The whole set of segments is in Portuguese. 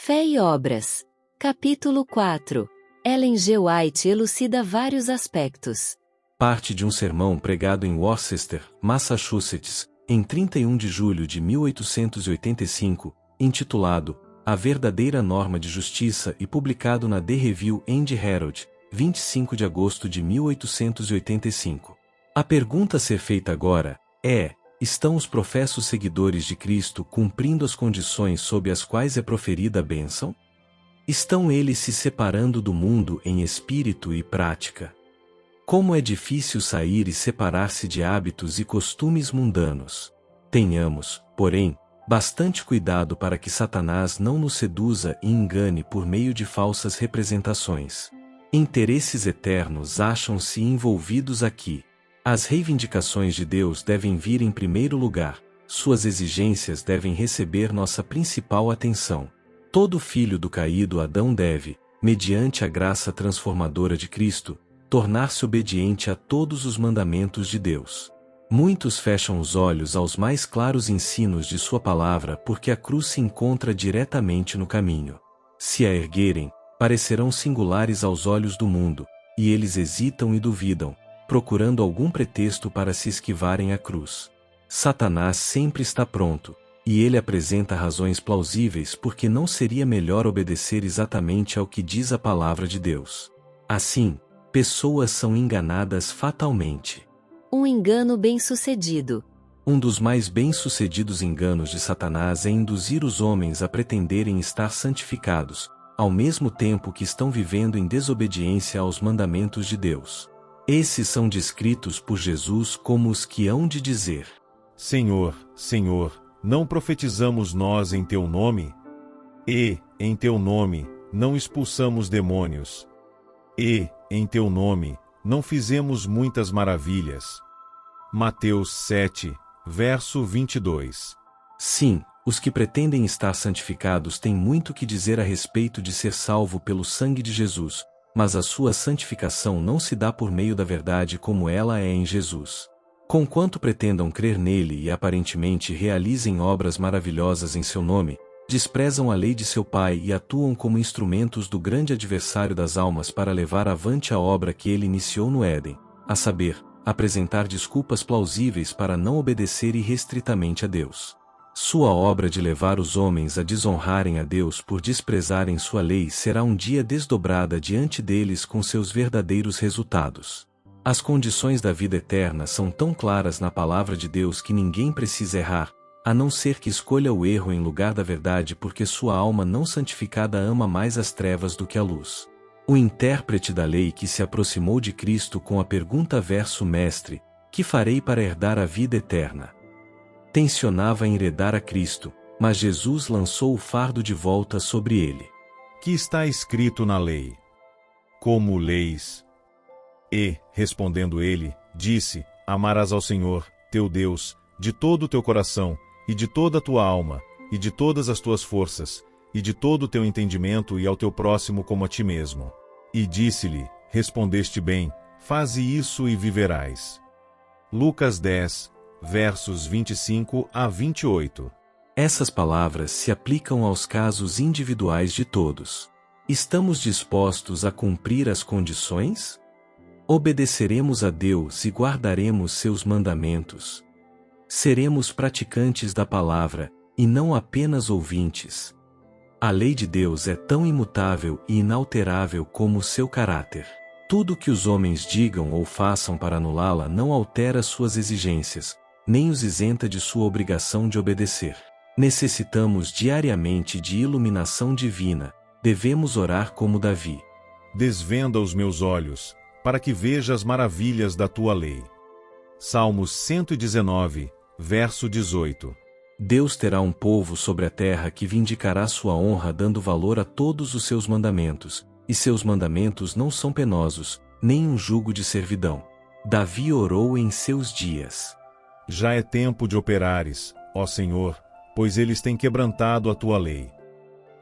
Fé e Obras. Capítulo 4. Ellen G. White elucida vários aspectos. Parte de um sermão pregado em Worcester, Massachusetts, em 31 de julho de 1885, intitulado A Verdadeira Norma de Justiça e publicado na The Review and Herald, 25 de agosto de 1885. A pergunta a ser feita agora é: estão os professos seguidores de Cristo cumprindo as condições sob as quais é proferida a bênção? Estão eles se separando do mundo em espírito e prática? Como é difícil sair e separar-se de hábitos e costumes mundanos. Tenhamos, porém, bastante cuidado para que Satanás não nos seduza e engane por meio de falsas representações. Interesses eternos acham-se envolvidos aqui. As reivindicações de Deus devem vir em primeiro lugar, suas exigências devem receber nossa principal atenção. Todo filho do caído Adão deve, mediante a graça transformadora de Cristo, tornar-se obediente a todos os mandamentos de Deus. Muitos fecham os olhos aos mais claros ensinos de sua palavra porque a cruz se encontra diretamente no caminho. Se a erguerem, parecerão singulares aos olhos do mundo, e eles hesitam e duvidam, procurando algum pretexto para se esquivarem à cruz. Satanás sempre está pronto, e ele apresenta razões plausíveis porque não seria melhor obedecer exatamente ao que diz a palavra de Deus. Assim, pessoas são enganadas fatalmente. Um engano bem-sucedido. Um dos mais bem-sucedidos enganos de Satanás é induzir os homens a pretenderem estar santificados, ao mesmo tempo que estão vivendo em desobediência aos mandamentos de Deus. Esses são descritos por Jesus como os que hão de dizer: Senhor, Senhor, não profetizamos nós em Teu nome? E, em Teu nome, não expulsamos demônios? E, em Teu nome, não fizemos muitas maravilhas? Mateus 7, verso 22. Sim, os que pretendem estar santificados têm muito que dizer a respeito de ser salvo pelo sangue de Jesus, mas a sua santificação não se dá por meio da verdade como ela é em Jesus. Conquanto pretendam crer nele e aparentemente realizem obras maravilhosas em seu nome, desprezam a lei de seu Pai e atuam como instrumentos do grande adversário das almas para levar avante a obra que ele iniciou no Éden, a saber, apresentar desculpas plausíveis para não obedecer irrestritamente a Deus. Sua obra de levar os homens a desonrarem a Deus por desprezarem sua lei será um dia desdobrada diante deles com seus verdadeiros resultados. As condições da vida eterna são tão claras na palavra de Deus que ninguém precisa errar, a não ser que escolha o erro em lugar da verdade porque sua alma não santificada ama mais as trevas do que a luz. O intérprete da lei que se aproximou de Cristo com a pergunta verso mestre: que farei para herdar a vida eterna? Tensionava enredar a Cristo, mas Jesus lançou o fardo de volta sobre ele. Que está escrito na lei? Como leis? E, respondendo ele, disse: Amarás ao Senhor, teu Deus, de todo o teu coração, e de toda a tua alma, e de todas as tuas forças, e de todo o teu entendimento, e ao teu próximo como a ti mesmo. E disse-lhe: Respondeste bem, faze isso e viverás. Lucas 10, versos 25 a 28. Essas palavras se aplicam aos casos individuais de todos. Estamos dispostos a cumprir as condições? Obedeceremos a Deus e guardaremos seus mandamentos. Seremos praticantes da palavra, e não apenas ouvintes. A lei de Deus é tão imutável e inalterável como o seu caráter. Tudo que os homens digam ou façam para anulá-la não altera suas exigências, nem os isenta de sua obrigação de obedecer. Necessitamos diariamente de iluminação divina, devemos orar como Davi. Desvenda os meus olhos, para que veja as maravilhas da tua lei. Salmos 119, verso 18. Deus terá um povo sobre a terra que vindicará sua honra dando valor a todos os seus mandamentos, e seus mandamentos não são penosos, nem um jugo de servidão. Davi orou em seus dias. Já é tempo de operares, ó Senhor, pois eles têm quebrantado a tua lei.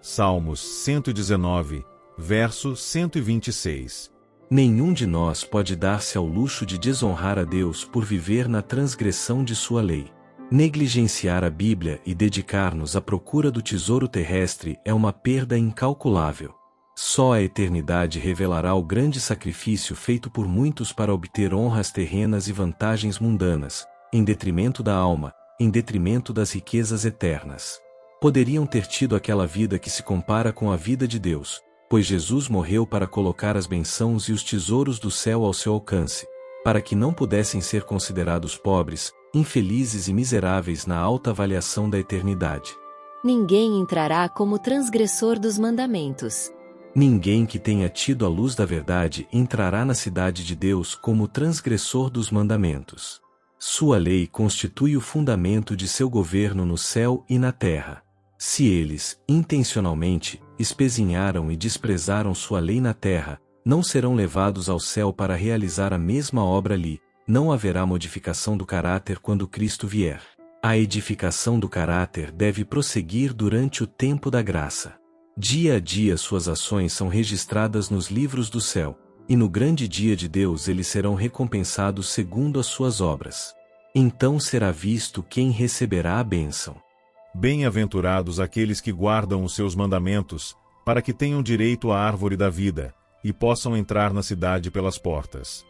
Salmos 119, verso 126. Nenhum de nós pode dar-se ao luxo de desonrar a Deus por viver na transgressão de sua lei. Negligenciar a Bíblia e dedicar-nos à procura do tesouro terrestre é uma perda incalculável. Só a eternidade revelará o grande sacrifício feito por muitos para obter honras terrenas e vantagens mundanas, em detrimento da alma, em detrimento das riquezas eternas. Poderiam ter tido aquela vida que se compara com a vida de Deus, pois Jesus morreu para colocar as bênçãos e os tesouros do céu ao seu alcance, para que não pudessem ser considerados pobres, infelizes e miseráveis na alta avaliação da eternidade. Ninguém entrará como transgressor dos mandamentos. Ninguém que tenha tido a luz da verdade entrará na cidade de Deus como transgressor dos mandamentos. Sua lei constitui o fundamento de seu governo no céu e na terra. Se eles, intencionalmente, espezinharam e desprezaram sua lei na terra, não serão levados ao céu para realizar a mesma obra ali. Não haverá modificação do caráter quando Cristo vier. A edificação do caráter deve prosseguir durante o tempo da graça. Dia a dia suas ações são registradas nos livros do céu, e no grande dia de Deus eles serão recompensados segundo as suas obras. Então será visto quem receberá a bênção. Bem-aventurados aqueles que guardam os seus mandamentos, para que tenham direito à árvore da vida, e possam entrar na cidade pelas portas.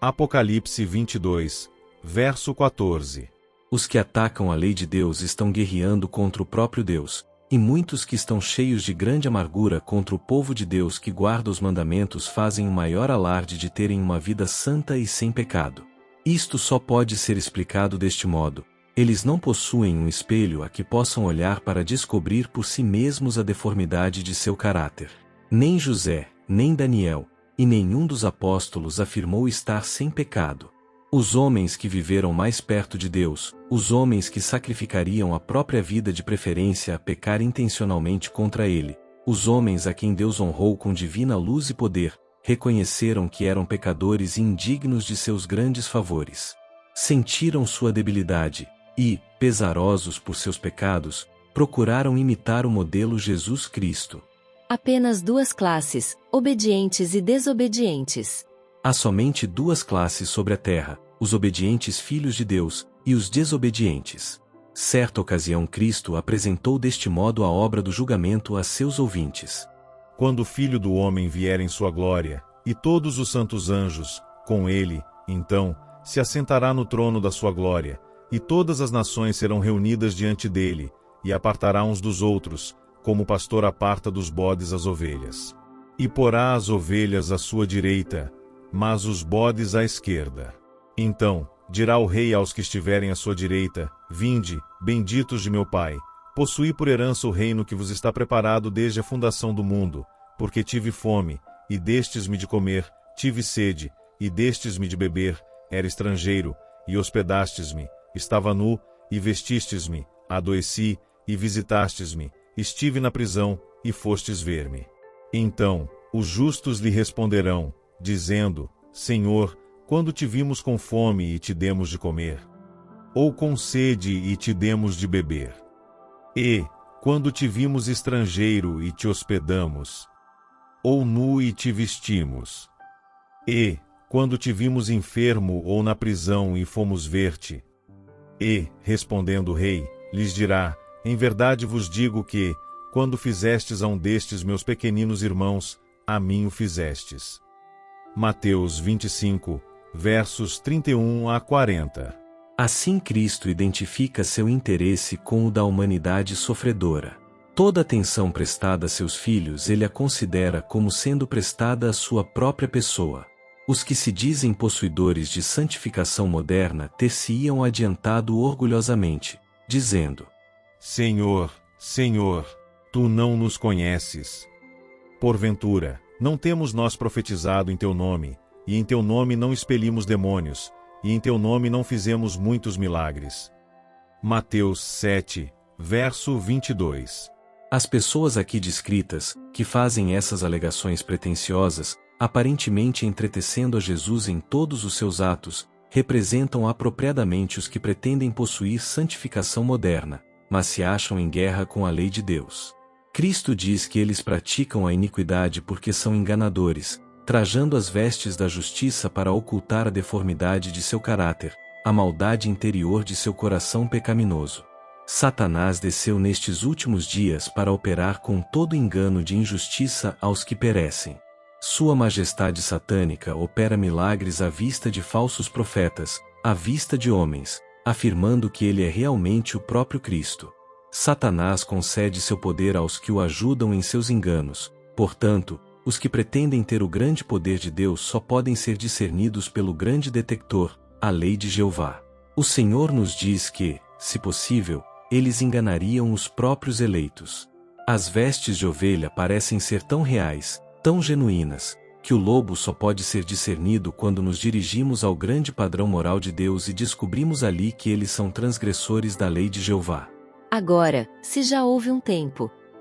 Apocalipse 22, verso 14. Os que atacam a lei de Deus estão guerreando contra o próprio Deus, e muitos que estão cheios de grande amargura contra o povo de Deus que guarda os mandamentos fazem o maior alarde de terem uma vida santa e sem pecado. Isto só pode ser explicado deste modo: eles não possuem um espelho a que possam olhar para descobrir por si mesmos a deformidade de seu caráter. Nem José, nem Daniel, e nenhum dos apóstolos afirmou estar sem pecado. Os homens que viveram mais perto de Deus, os homens que sacrificariam a própria vida de preferência a pecar intencionalmente contra Ele, os homens a quem Deus honrou com divina luz e poder, reconheceram que eram pecadores e indignos de seus grandes favores. Sentiram sua debilidade e, pesarosos por seus pecados, procuraram imitar o modelo Jesus Cristo. Apenas duas classes, obedientes e desobedientes. Há somente duas classes sobre a terra, os obedientes filhos de Deus e os desobedientes. Certa ocasião Cristo apresentou deste modo a obra do julgamento a seus ouvintes. Quando o Filho do Homem vier em sua glória, e todos os santos anjos, com ele, então, se assentará no trono da sua glória, e todas as nações serão reunidas diante dele, e apartará uns dos outros, como o pastor aparta dos bodes as ovelhas. E porá as ovelhas à sua direita, mas os bodes à esquerda. Então, dirá o rei aos que estiverem à sua direita: Vinde, benditos de meu Pai, possuí por herança o reino que vos está preparado desde a fundação do mundo, porque tive fome, e destes-me de comer, tive sede, e destes-me de beber, era estrangeiro, e hospedastes-me, estava nu, e vestistes-me, adoeci, e visitastes-me, estive na prisão, e fostes ver-me. Então, os justos lhe responderão, dizendo: Senhor, quando te vimos com fome e te demos de comer? Ou com sede e te demos de beber? E, quando te vimos estrangeiro e te hospedamos? Ou nu e te vestimos? E, quando te vimos enfermo ou na prisão e fomos ver-te? E, respondendo o rei, lhes dirá: Em verdade vos digo que, quando fizestes a um destes meus pequeninos irmãos, a mim o fizestes. Mateus 25, versos 31 a 40. Assim Cristo identifica seu interesse com o da humanidade sofredora. Toda atenção prestada a seus filhos ele a considera como sendo prestada à sua própria pessoa. Os que se dizem possuidores de santificação moderna ter-se-iam adiantado orgulhosamente, dizendo: Senhor, Senhor, tu não nos conheces. Porventura, não temos nós profetizado em teu nome, e em teu nome não expelimos demônios, e em teu nome não fizemos muitos milagres. Mateus 7, verso 22. As pessoas aqui descritas, que fazem essas alegações pretensiosas, aparentemente entretecendo a Jesus em todos os seus atos, representam apropriadamente os que pretendem possuir santificação moderna, mas se acham em guerra com a lei de Deus. Cristo diz que eles praticam a iniquidade porque são enganadores, trajando as vestes da justiça para ocultar a deformidade de seu caráter, a maldade interior de seu coração pecaminoso. Satanás desceu nestes últimos dias para operar com todo engano de injustiça aos que perecem. Sua majestade satânica opera milagres à vista de falsos profetas, à vista de homens, afirmando que ele é realmente o próprio Cristo. Satanás concede seu poder aos que o ajudam em seus enganos, portanto, os que pretendem ter o grande poder de Deus só podem ser discernidos pelo grande detector, a lei de Jeová. O Senhor nos diz que, se possível, eles enganariam os próprios eleitos. As vestes de ovelha parecem ser tão reais, tão genuínas, que o lobo só pode ser discernido quando nos dirigimos ao grande padrão moral de Deus e descobrimos ali que eles são transgressores da lei de Jeová. Agora,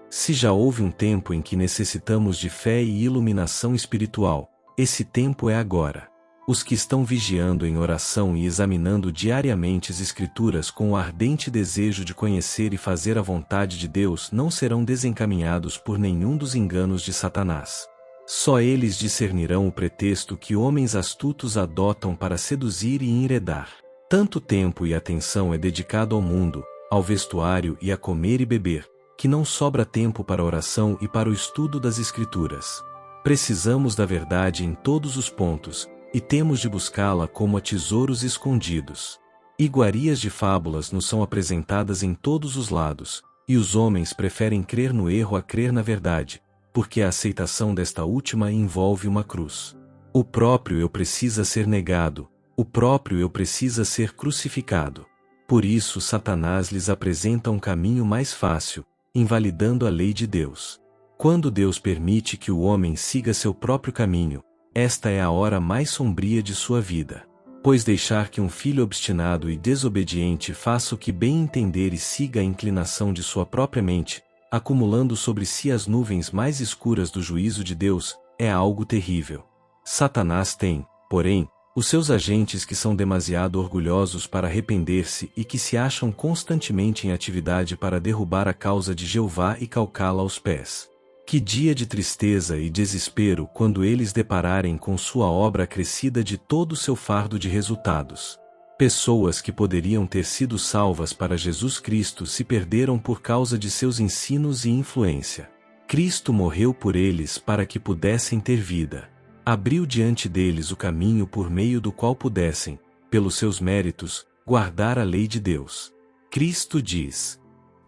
se já houve um tempo em que necessitamos de fé e iluminação espiritual, esse tempo é agora. Os que estão vigiando em oração e examinando diariamente as Escrituras com o ardente desejo de conhecer e fazer a vontade de Deus não serão desencaminhados por nenhum dos enganos de Satanás. Só eles discernirão o pretexto que homens astutos adotam para seduzir e enredar. Tanto tempo e atenção é dedicado ao mundo, ao vestuário e a comer e beber, que não sobra tempo para a oração e para o estudo das Escrituras. Precisamos da verdade em todos os pontos, e temos de buscá-la como a tesouros escondidos. Iguarias de fábulas nos são apresentadas em todos os lados, e os homens preferem crer no erro a crer na verdade, porque a aceitação desta última envolve uma cruz. O próprio eu precisa ser negado, o próprio eu precisa ser crucificado. Por isso Satanás lhes apresenta um caminho mais fácil, invalidando a lei de Deus. Quando Deus permite que o homem siga seu próprio caminho, esta é a hora mais sombria de sua vida. Pois deixar que um filho obstinado e desobediente faça o que bem entender e siga a inclinação de sua própria mente, acumulando sobre si as nuvens mais escuras do juízo de Deus, é algo terrível. Satanás tem, porém, os seus agentes que são demasiado orgulhosos para arrepender-se e que se acham constantemente em atividade para derrubar a causa de Jeová e calcá-la aos pés. Que dia de tristeza e desespero quando eles depararem com sua obra acrescida de todo o seu fardo de resultados. Pessoas que poderiam ter sido salvas para Jesus Cristo se perderam por causa de seus ensinos e influência. Cristo morreu por eles para que pudessem ter vida. Abriu diante deles o caminho por meio do qual pudessem, pelos seus méritos, guardar a lei de Deus. Cristo diz: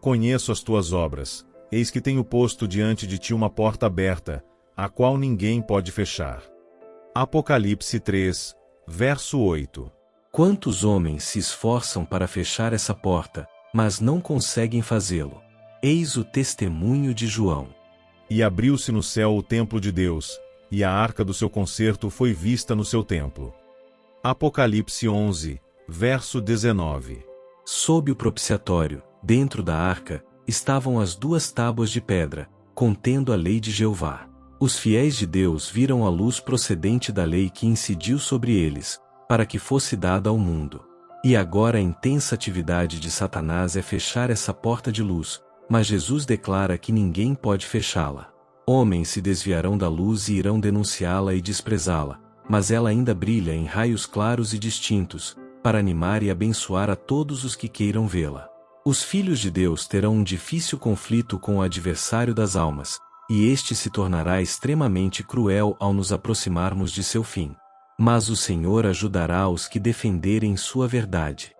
Conheço as tuas obras. Eis que tenho posto diante de ti uma porta aberta, a qual ninguém pode fechar. Apocalipse 3, verso 8. Quantos homens se esforçam para fechar essa porta, mas não conseguem fazê-lo? Eis o testemunho de João. E abriu-se no céu o templo de Deus, e a arca do seu concerto foi vista no seu templo. Apocalipse 11, verso 19. Sob o propiciatório, dentro da arca, estavam as duas tábuas de pedra, contendo a lei de Jeová. Os fiéis de Deus viram a luz procedente da lei que incidiu sobre eles, para que fosse dada ao mundo. E agora a intensa atividade de Satanás é fechar essa porta de luz, mas Jesus declara que ninguém pode fechá-la. Homens se desviarão da luz e irão denunciá-la e desprezá-la, mas ela ainda brilha em raios claros e distintos, para animar e abençoar a todos os que queiram vê-la. Os filhos de Deus terão um difícil conflito com o adversário das almas, e este se tornará extremamente cruel ao nos aproximarmos de seu fim. Mas o Senhor ajudará os que defenderem sua verdade.